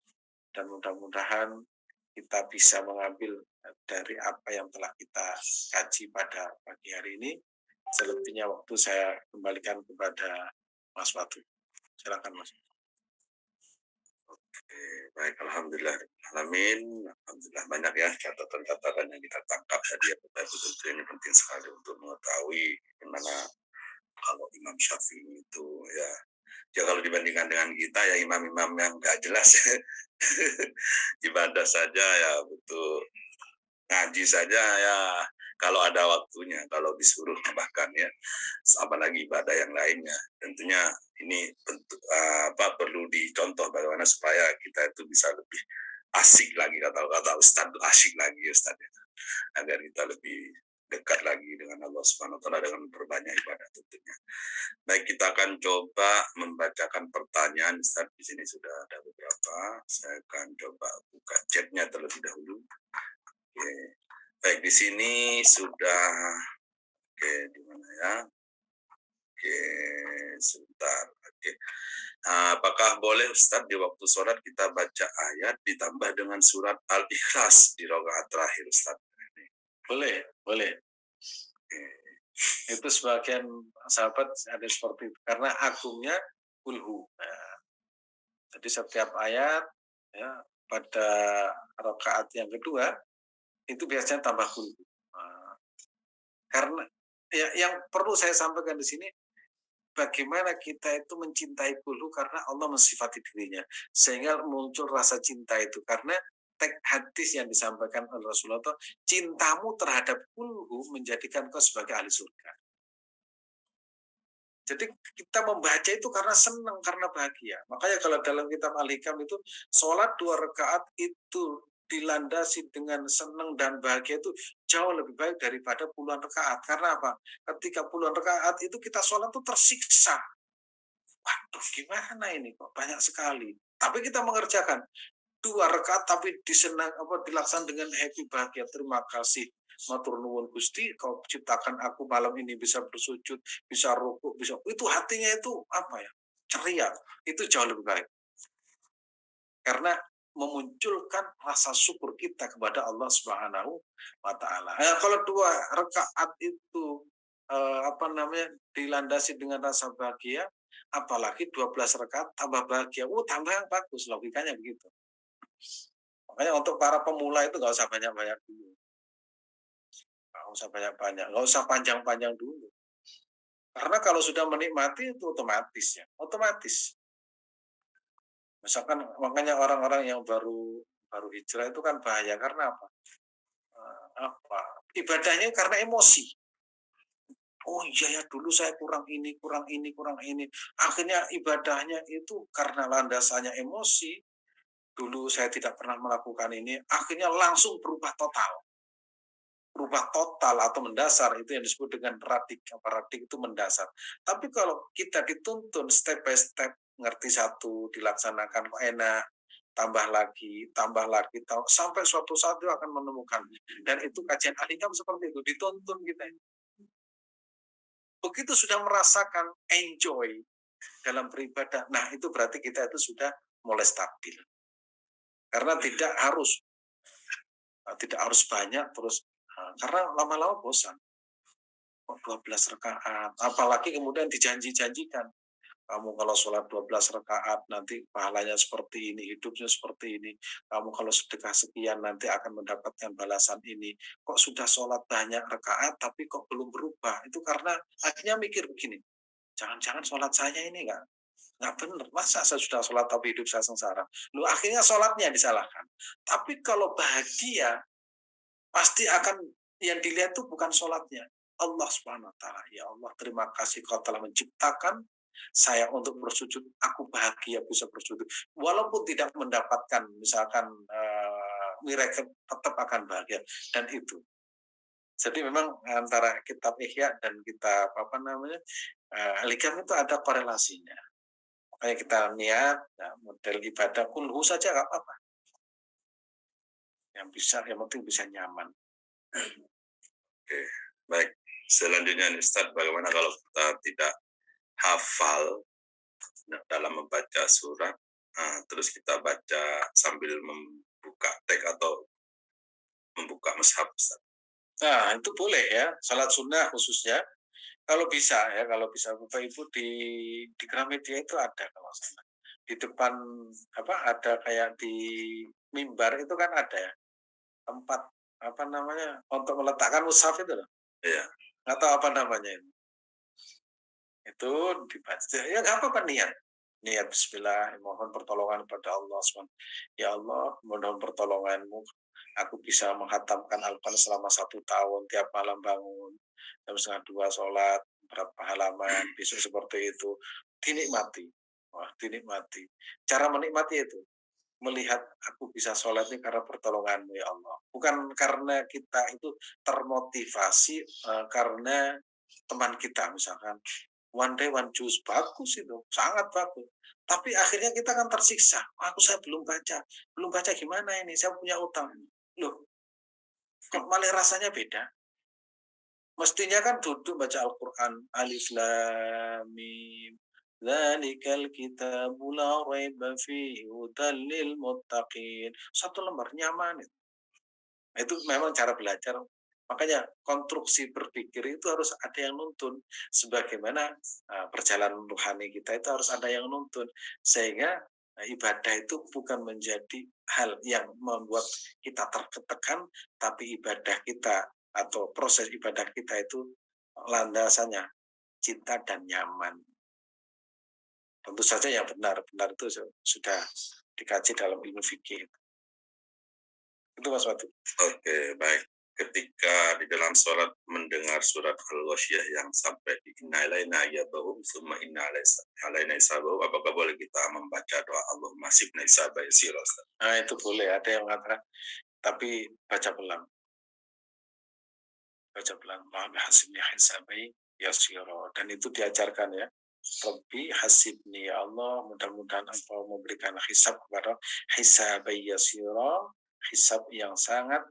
dan mudah-mudahan kita bisa mengambil dari apa yang telah kita kaji pada pagi hari ini. Selebihnya waktu saya kembalikan kepada Mas Watu. Silakan, Mas. Oke, baik, alhamdulillah alamin. Alhamdulillah banyak ya catatan-catatan yang kita tangkap tadi ya, betul-betul ini penting sekali untuk mengetahui gimana kalau Imam Syafi'i itu ya. Ya kalau dibandingkan dengan kita ya imam-imam yang nggak jelas ibadah saja ya betul, ngaji saja ya kalau ada waktunya, kalau disuruh bahkan ya, apalagi ibadah yang lainnya. Tentunya ini perlu dicontoh bagaimana supaya kita itu bisa lebih asik lagi, kata Ustadz, asik lagi Ustadz, agar kita lebih dekat lagi dengan Allah Subhanahu wa taala dengan berbanyak ibadah tentunya. Baik, kita akan coba membacakan pertanyaan. Ustaz, di sini sudah ada beberapa. Saya akan coba buka chatnya terlebih dahulu. Oke. Baik, di sini sudah. Oke, di mana ya? Oke, sebentar. Oke. Apakah boleh Ustaz di waktu sholat kita baca ayat ditambah dengan surat Al-Ikhlas di rakaat terakhir Ustaz? Boleh, boleh. Oke. Itu sebagian sahabat ada seperti itu, karena agungnya kulhu. Nah, jadi setiap ayat ya pada rakaat yang kedua itu biasanya tambah kulhu. Nah, karena ya yang perlu saya sampaikan di sini bagaimana kita itu mencintai kulhu karena Allah mensifati dirinya sehingga muncul rasa cinta itu karena teks hadis yang disampaikan oleh Rasulullah itu, cintamu terhadap kulhu menjadikan kau sebagai ahli surga. Jadi kita membaca itu karena senang, karena bahagia. Makanya kalau dalam kitab Al-Hikam itu, sholat 2 rakaat itu dilandasi dengan senang dan bahagia itu jauh lebih baik daripada puluhan rakaat. Karena apa? Ketika puluhan rakaat itu kita sholat itu tersiksa. Waduh, gimana ini kok banyak sekali. Tapi kita mengerjakan 2 rakaat tapi dilaksanakan dengan happy bahagia. Terima kasih. Matur nuwun Gusti, kau ciptakan aku malam ini bisa bersujud, bisa rukuk, bisa itu hatinya itu apa ya? Ceria. Itu jauh lebih baik. Karena memunculkan rasa syukur kita kepada Allah Subhanahu wa taala. Kalau 2 rakaat itu dilandasi dengan rasa bahagia, apalagi 12 rakaat tambah bahagia. Tambah yang bagus, logikanya begitu. Makanya untuk para pemula itu nggak usah banyak-banyak dulu. Nggak usah banyak-banyak, nggak usah panjang-panjang dulu. Karena kalau sudah menikmati itu otomatis ya, otomatis. Misalkan makanya orang-orang yang baru baru hijrah itu kan bahaya karena apa? Ibadahnya karena emosi. Oh iya ya dulu saya kurang ini, kurang ini, kurang ini. Akhirnya ibadahnya itu karena landasannya emosi. Dulu saya tidak pernah melakukan ini, akhirnya langsung berubah total atau mendasar, itu yang disebut dengan radik. Radik itu mendasar. Tapi kalau kita dituntun step by step, ngerti satu, dilaksanakan kok enak, tambah lagi, sampai suatu saat itu akan menemukan. Dan itu kajian alikam seperti itu, dituntun kita. Begitu sudah merasakan enjoy dalam beribadah, nah itu berarti kita itu sudah mulai stabil. Karena tidak harus banyak terus, karena lama-lama bosan. 12 rakaat, apalagi kemudian dijanji-janjikan. Kamu kalau sholat 12 rakaat nanti pahalanya seperti ini, hidupnya seperti ini. Kamu kalau sedekah sekian nanti akan mendapatkan balasan ini. Kok sudah sholat banyak rakaat tapi kok belum berubah? Itu karena akhirnya mikir begini, jangan-jangan sholat saya ini nggak benar. Masa saya sudah sholat tapi hidup saya sengsara? Lu akhirnya sholatnya disalahkan. Tapi kalau bahagia, pasti akan yang dilihat itu bukan sholatnya. Allah Subhanahu wa taala. Ya Allah, terima kasih kau telah menciptakan saya untuk bersujud. Aku bahagia bisa bersujud. Walaupun tidak mendapatkan misalkan miracle, tetap akan bahagia. Dan itu. Jadi memang antara kitab Ihya dan kitab Al-Hikam itu ada korelasinya. Makanya kita niat, model ibadah kulhu saja nggak apa-apa. Yang penting bisa nyaman. Oke, baik. Selanjutnya Ustaz, bagaimana kalau kita tidak hafal dalam membaca surat, terus kita baca sambil membuka teks atau membuka mushaf, Ustaz? Nah, itu boleh ya, salat sunnah khususnya. Kalau bisa Bapak Ibu di Gramedia itu ada kalau salah. Di depan ada kayak di mimbar itu kan ada ya, tempat untuk meletakkan mushaf itu loh. Iya. Nggak tahu apa namanya itu. Itu dibaca. Ya nggak apa-apa niat. Niat bismillah, mohon pertolongan pada Allah SWT. Ya Allah, mohon pertolonganmu. Aku bisa menghatamkan Al-Quran selama 1 tahun, tiap malam bangun, jam setengah 2 sholat, berapa halaman, besok seperti itu. Dinikmati. Wah, dinikmati. Cara menikmati itu, melihat aku bisa sholat ini karena pertolonganmu ya Allah. Bukan karena kita itu termotivasi karena teman kita misalkan. One day one juice, bagus itu, sangat bagus. Tapi akhirnya kita kan tersiksa. Saya belum baca. Belum baca gimana ini? Saya punya utang. Loh, kok malah rasanya beda? Mestinya kan duduk baca Al-Quran. Alif Lam Mim. Dzalikal kitabu la raiba fihi hudal lil muttaqin. Satu lembar nyaman itu. Itu memang cara belajar Makanya konstruksi berpikir itu harus ada yang nuntun, sebagaimana perjalanan rohani kita itu harus ada yang nuntun, sehingga ibadah itu bukan menjadi hal yang membuat kita tertekan, tapi ibadah kita atau proses ibadah kita itu landasannya cinta dan nyaman. Tentu saja yang benar-benar itu sudah dikaji dalam ilmu fikih. Itu Mas Wati. Oke, baik. Ketika di dalam sholat mendengar surat Al-Ghasyiyah yang sampai di inna ilaina iyabahum summa inna alaina hisabahum, apakah boleh kita membaca doa Allahumma sibna hisaba yasira? Nah, itu boleh. Ada yang mengatakan, tapi baca pelan. Baca pelan. Ma'am hasibni hisabai yasira. Dan itu diajarkan ya. Rabbi hasibni ya Allah, mudah-mudahan Engkau memberikan hisab kepada hisabai yasira, hisab yang sangat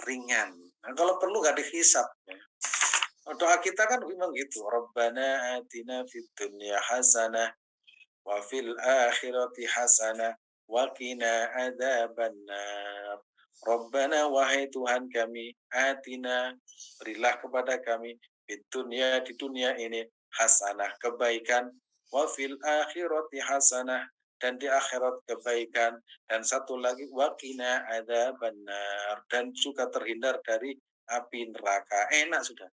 ringan. Nah, kalau perlu nggak dihisab. Ya. Doa kita kan memang gitu. Rabbana atina fid dunya hasanah wa fil akhirati hasanah wa qina adzabannar. Rabbana wahai Tuhan kami, atina berilah kepada kami fid dunya di dunia ini hasanah kebaikan wa fil akhirati hasanah dan di akhirat kebaikan dan satu lagi waqina adzabannar dan juga terhindar dari api neraka. Enak sudah.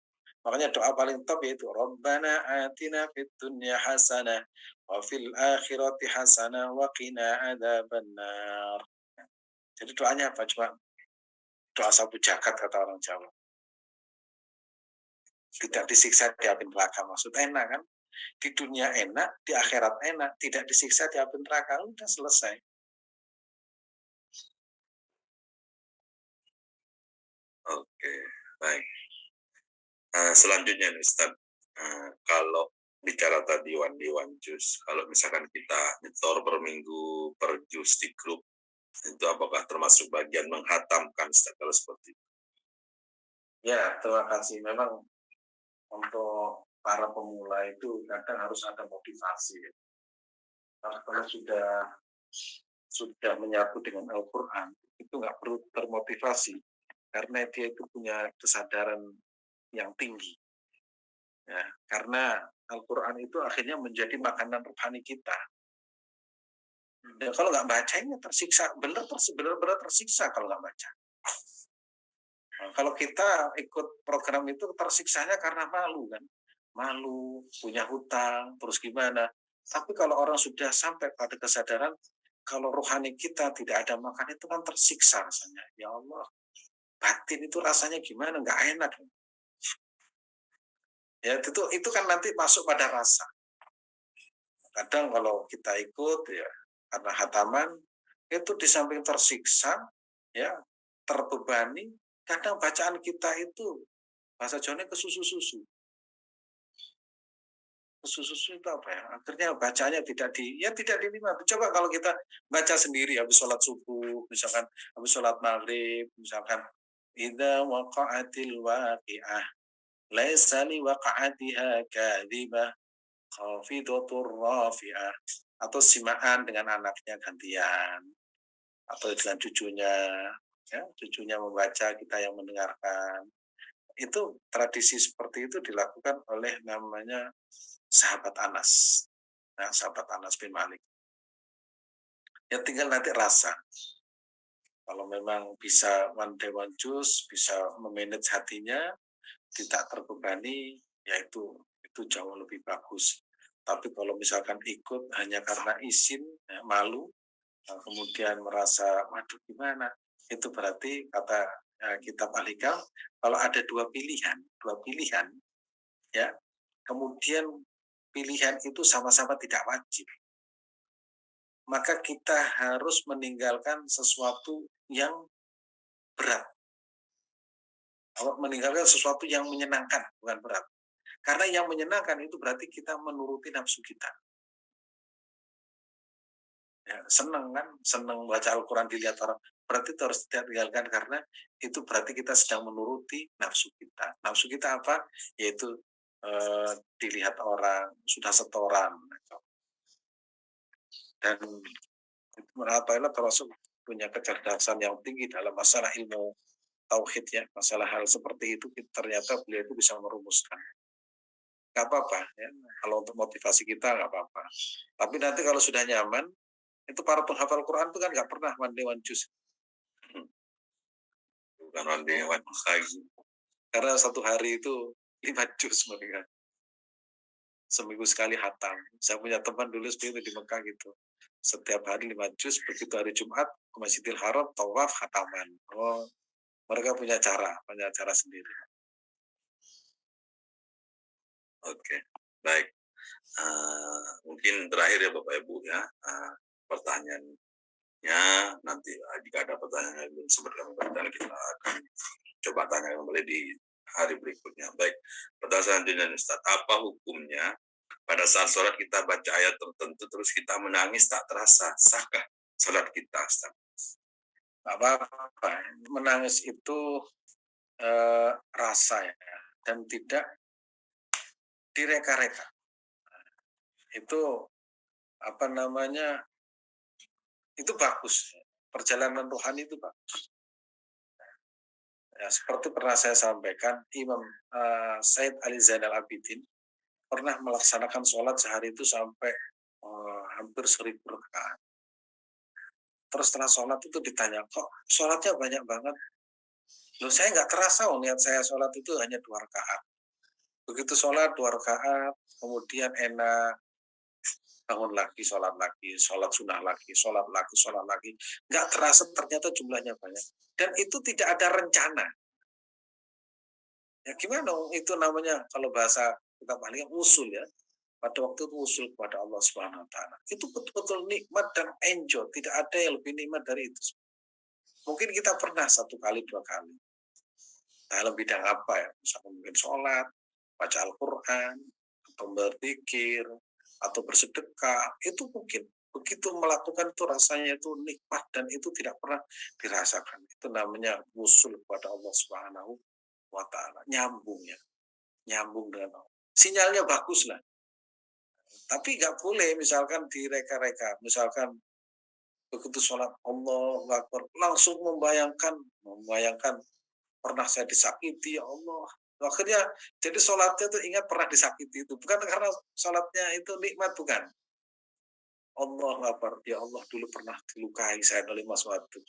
Makanya doa paling top yaitu Rabbana atina fid dunya hasanah wa fil akhirati hasanah wa qina adzabannar. Jadi doanya apa? Cuma doa sapu jagat kata orang Jawa. Tidak disiksa di api neraka. Maksud enak kan? Di dunia enak, di akhirat enak, tidak disiksa di api neraka. Udah selesai. Oke, baik. Selanjutnya nih Ustaz, kalau bicara tadi one jus, kalau misalkan kita nyetor per minggu per jus di grup, itu apakah termasuk bagian menghatamkan Ustaz kalau seperti itu? Ya, terima kasih. Memang untuk para pemula itu kadang harus ada motivasi. Karena kalau sudah menyatu dengan Al-Quran, itu nggak perlu termotivasi. Karena dia itu punya kesadaran yang tinggi. Ya, karena Al-Quran itu akhirnya menjadi makanan rohani kita. Dan kalau nggak baca ini tersiksa, benar-benar tersiksa kalau nggak baca. Nah, kalau kita ikut program itu tersiksanya karena malu kan, malu, punya hutang, terus gimana. Tapi kalau orang sudah sampai pada kesadaran, kalau rohani kita tidak ada makan itu kan tersiksa rasanya. Ya Allah, batin itu rasanya gimana? Nggak enak. Ya itu kan nanti masuk pada rasa. Kadang kalau kita ikut ya karena hataman itu di samping tersiksa ya terbebani, kadang bacaan kita itu bahasa Jawanya kesusu-susu. Kesusu-susu itu apa ya? Akhirnya bacanya tidak diterima. Coba kalau kita baca sendiri habis sholat subuh, misalkan habis sholat maghrib, misalkan idza waqa'atil waqi'ah laisa li waqa'atiha kadhibah khafidatur rafi'ah atau simaan dengan anaknya gantian atau dengan cucunya ya cucunya membaca kita yang mendengarkan itu tradisi seperti itu dilakukan oleh namanya sahabat Anas nah, sahabat Anas bin Malik ya tinggal nanti rasa kalau memang bisa one day one juice bisa memanage hatinya tidak terbebani ya itu jauh lebih bagus tapi kalau misalkan ikut hanya karena izin ya, malu kemudian merasa waduh gimana itu berarti kata kitab Al-Hikam kalau ada dua pilihan ya kemudian pilihan itu sama-sama tidak wajib maka kita harus meninggalkan sesuatu yang berat meninggalkan sesuatu yang menyenangkan bukan berat karena yang menyenangkan itu berarti kita menuruti nafsu kita ya, senang kan senang baca Al-Quran dilihat orang berarti itu harus kita tinggalkan karena itu berarti kita sedang menuruti nafsu kita apa yaitu dilihat orang sudah setoran dan itu termasuk punya kecerdasan yang tinggi dalam masalah ilmu tauhid ya, masalah hal seperti itu ternyata beliau itu bisa merumuskan. Nggak apa-apa ya, kalau untuk motivasi kita nggak apa-apa. Tapi nanti kalau sudah nyaman, itu para penghafal Quran itu kan nggak pernah one juz. Bukan mandi lagi. Karena satu hari itu 5 juz mereka. Seminggu sekali hatam. Saya punya teman dulu seperti itu di Mekah gitu. Setiap hari 5 juz, begitu hari Jumat ke Masjidil Haram, tawaf, hataman. Oh, mereka punya cara sendiri. Oke, baik. Mungkin terakhir ya Bapak Ibu ya, pertanyaannya nanti jika ada pertanyaan yang belum sempat kami berikan, kita akan coba tanya kembali di hari berikutnya. Baik, pertanyaan selanjutnya Ustaz, apa hukumnya pada saat sholat kita baca ayat tertentu terus kita menangis tak terasa, sahkah sholat kita Ustaz? Nggak apa-apa, menangis itu rasa ya, dan tidak direka-reka. Itu apa namanya, itu bagus. Perjalanan rohani itu bagus. Ya, seperti pernah saya sampaikan, Imam Said Ali Zainal Abidin pernah melaksanakan sholat sehari itu sampai hampir 1000 rakaat. Terus setelah sholat itu ditanya, kok sholatnya banyak banget? Loh, saya nggak terasa, niat saya sholat itu hanya 2 rakaat. Begitu sholat 2 rakaat, kemudian enak, bangun lagi, sholat sunnah lagi, sholat lagi. Nggak terasa ternyata jumlahnya banyak. Dan itu tidak ada rencana. Ya gimana itu namanya kalau bahasa kita paling usul ya. Pada waktu itu usul kepada Allah Subhanahu wa taala. Itu betul-betul nikmat dan enjoy, tidak ada yang lebih nikmat dari itu. Mungkin kita pernah 1 kali 2 kali. Dalam bidang apa ya? Misalnya mungkin sholat, baca Al-Qur'an, atau berzikir, atau bersedekah, itu mungkin. Begitu melakukan itu rasanya itu nikmat dan itu tidak pernah dirasakan. Itu namanya usul kepada Allah Subhanahu wa taala. Nyambung ya. Nyambung dengan Allah. Sinyalnya bagus lah. Tapi nggak boleh misalkan direka-reka. Misalkan begitu sholat Allahu Akbar, langsung membayangkan pernah saya disakiti ya Allah. Akhirnya jadi sholatnya itu ingat pernah disakiti itu. Bukan karena sholatnya itu nikmat, bukan. Allahu Akbar, ya Allah dulu pernah dilukai saya oleh Mas Wadu.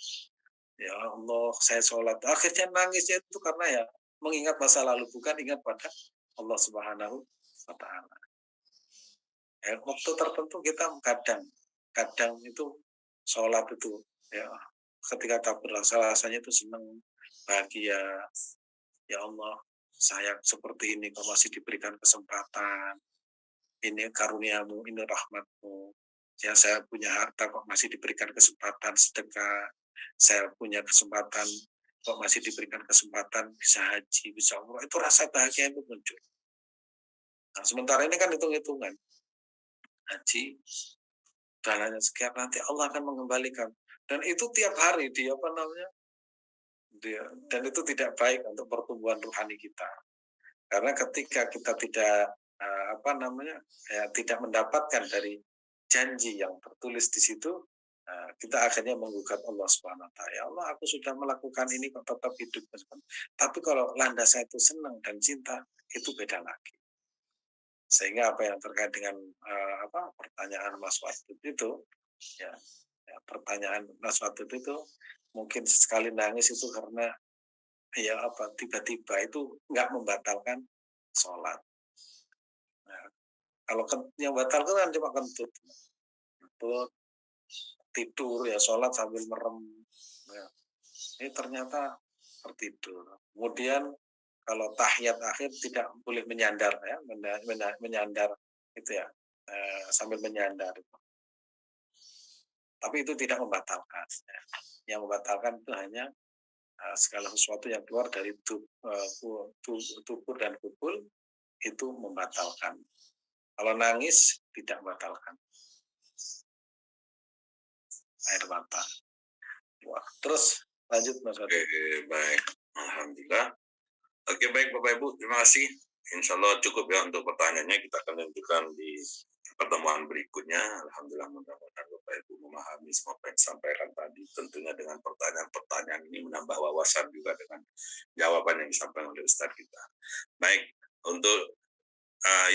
Ya Allah, saya sholat. Akhirnya nangisnya itu karena ya mengingat masa lalu, bukan ingat pada Allah Subhanahu wa taala. Ya, waktu tertentu kita kadang itu sholat itu ya ketika takbir rasanya itu senang, bahagia. Ya Allah, saya seperti ini kau masih diberikan kesempatan. Ini karuniamu, ini rahmatmu. Ya, saya punya harta kok masih diberikan kesempatan sedekah. Saya punya kesempatan kok masih diberikan kesempatan bisa haji, bisa umroh. Itu rasa bahagia itu muncul. Nah, sementara ini kan hitung-hitungan. Haji, dananya sekian, nanti Allah akan mengembalikan. Dan itu tiap hari dia apa namanya? Dan itu tidak baik untuk pertumbuhan rohani kita. Karena ketika kita tidak apa namanya ya, tidak mendapatkan dari janji yang tertulis di situ, kita akhirnya menggugat Allah Subhanahu wa taala. Ya Allah, aku sudah melakukan ini kok tetap hidup. Tapi kalau landasan itu senang dan cinta, itu beda lagi. Sehingga apa yang terkait dengan pertanyaan Mas Wadud itu, ya, pertanyaan Mas Wadud itu mungkin sekali nangis itu karena ya tiba-tiba itu nggak membatalkan sholat. Nah, kalau yang batalkan kan cuma kentut, tidur ya sholat sambil merem. Nah, ini ternyata tertidur. Kemudian kalau tahiyat akhir tidak boleh menyandar ya, menyandar itu ya, sambil menyandar. Tapi itu tidak membatalkan. Ya. Yang membatalkan itu hanya segala sesuatu yang keluar dari tubuh dan kubul itu membatalkan. Kalau nangis tidak membatalkan. Air mata. Wah, terus lanjut Mas Wadi. Oke, baik. Alhamdulillah. Oke, baik Bapak Ibu, terima kasih. Insya Allah cukup ya untuk pertanyaannya. Kita akan lanjutkan di pertemuan berikutnya. Alhamdulillah, mudah-mudahan Bapak Ibu memahami semua apa yang disampaikan tadi. Tentunya dengan pertanyaan-pertanyaan ini menambah wawasan juga dengan jawaban yang disampaikan oleh Ustadz kita. Baik, untuk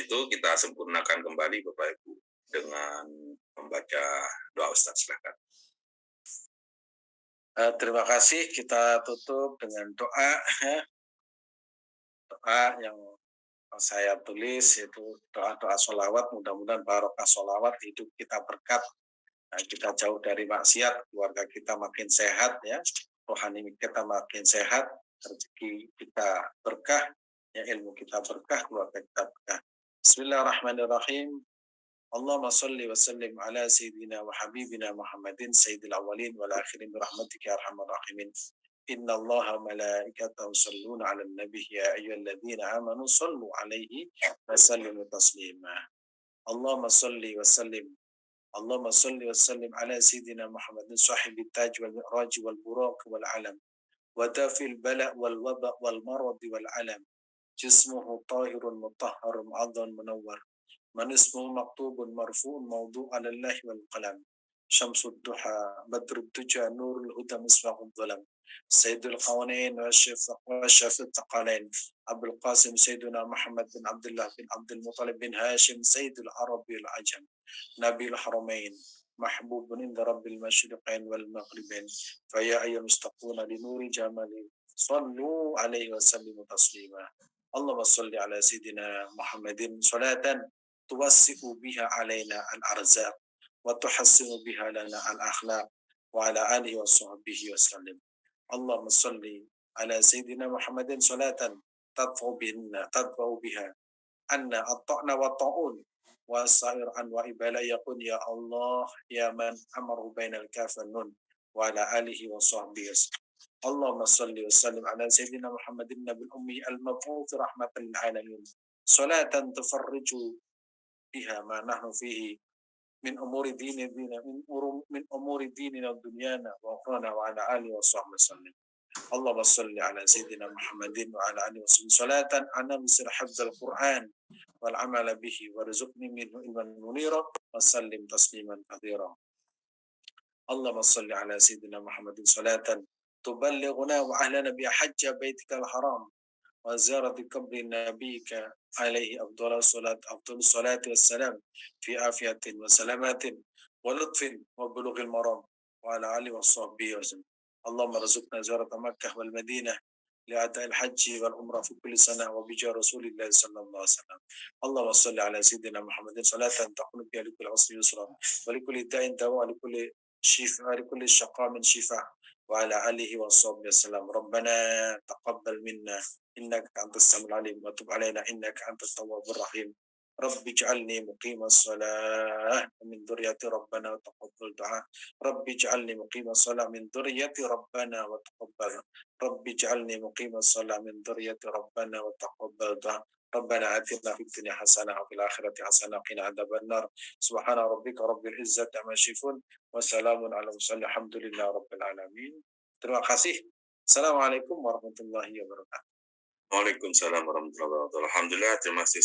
itu kita sempurnakan kembali Bapak Ibu dengan membaca doa Ustadz, silakan. Terima kasih, kita tutup dengan doa doa yang saya tulis, yaitu doa-doa sholawat. Mudah-mudahan barokah sholawat, hidup kita berkat, kita jauh dari maksiat, keluarga kita makin sehat, ya, rohani kita makin sehat, rezeki kita berkah, ya, ilmu kita berkah, keluarga kita berkah. Bismillahirrahmanirrahim. Allahumma salli wa sallim ala sayyidina wa habibina Muhammadin sayyidil awwalin wal akhirin birahmatika ya arhamar rahimin. Inna Allaha malaikatahu yusalluna 'alan nabi ya ayyuhalladzina amanu sallu 'alaihi wa sallimu taslima. Allahumma salli wa sallim Allahumma salli wa sallim ala sayyidina Muhammadin sahibit taj wal mi'raj wal buraq wal alam wa dafil bala wal waba wal marad wal alam. Jismuhu tahirun mutahharun mu'adhdhan munawwar. من اسمه مكتوب مرفوع موضوع على الله والقلم. شمس الضحى بدر الدجى نور الهدى مصباح الظلم. سيد القونين والشفيع الثقلين أبو القاسم سيدنا محمد بن عبد الله بن عبد المطلب بن هاشم سيد العرب والعجم. نبي الحرمين محبوب عند رب المشرقين والمغربين. فيا أيها المستقون لنور جماله صلوا عليه وسلموا تسليما. اللهم صل على سيدنا محمد صلاة توسع بها علينا الأرزاق وتحسن بها لنا الأخلاق وعلى آله وصحبه وسلم. اللهم صل على سيدنا محمد صلاة تدفع بها عنا الطعن والطاعون وسائر أنواع بلاء. يقول يا الله يا من أمره بين الكاف والنون وعلى آله وصحبه وسلم. اللهم صل وسلم على سيدنا محمد النبي الأمي المبعوث رحمة للعالمين صلاة تفرج بها ما نحن فيه من أمور ديننا ودنيانا وأخرانا وعلى آله وصحبه وسلم. اللهم صل على سيدنا محمد وعلى آله وصحبه صلاة أنا مصر حفظ القرآن والعمل به وارزقني منه علما منيرا وسلم تسليما كثيرا. اللهم صل على سيدنا محمد صلاة تبلغنا وأهلنا بحج بيتك الحرام وزيارة قبر نبيك عليه أفضل الصلاة والسلام في عافية وسلامة ولطف وبلوغ المرام وعلى آله وصحبه وسلم. اللهم ارزقنا زيارة مكة والمدينة لأداء الحج والعمرة في كل سنة وبجاه رسول الله صلى الله عليه وسلم. اللهم صل على سيدنا محمد صلاة تكون بها لكل عسر يسرا ولكل داء دواء ولكل شقاء من شفاء وعلى آله وصحبه وسلم. ربنا تقبل منا إنك أنت السميع العليم وتب علينا إنك أنت التواب الرحيم. رب اجعلني مقيم الصلاة من ذرية ربنا وتقبل دعاء. رب اجعلني مقيم الصلاة من ذرية ربنا وتقبل. رب اجعلني مقيم الصلاة من ذرية ربنا وتقبل دعاء. ربنا آتنا في الدنيا حسنة وفي الآخرة حسنة وقنا عذاب النار. سبحان ربك رب العزة عما يصفون وسلام على المرسلين الحمد لله رب العالمين. Terima kasih. Assalamualaikum warahmatullahi wabarakatuh. Waalaikumsalam warahmatullahi wabarakatuh. Alhamdulillah, terima kasih.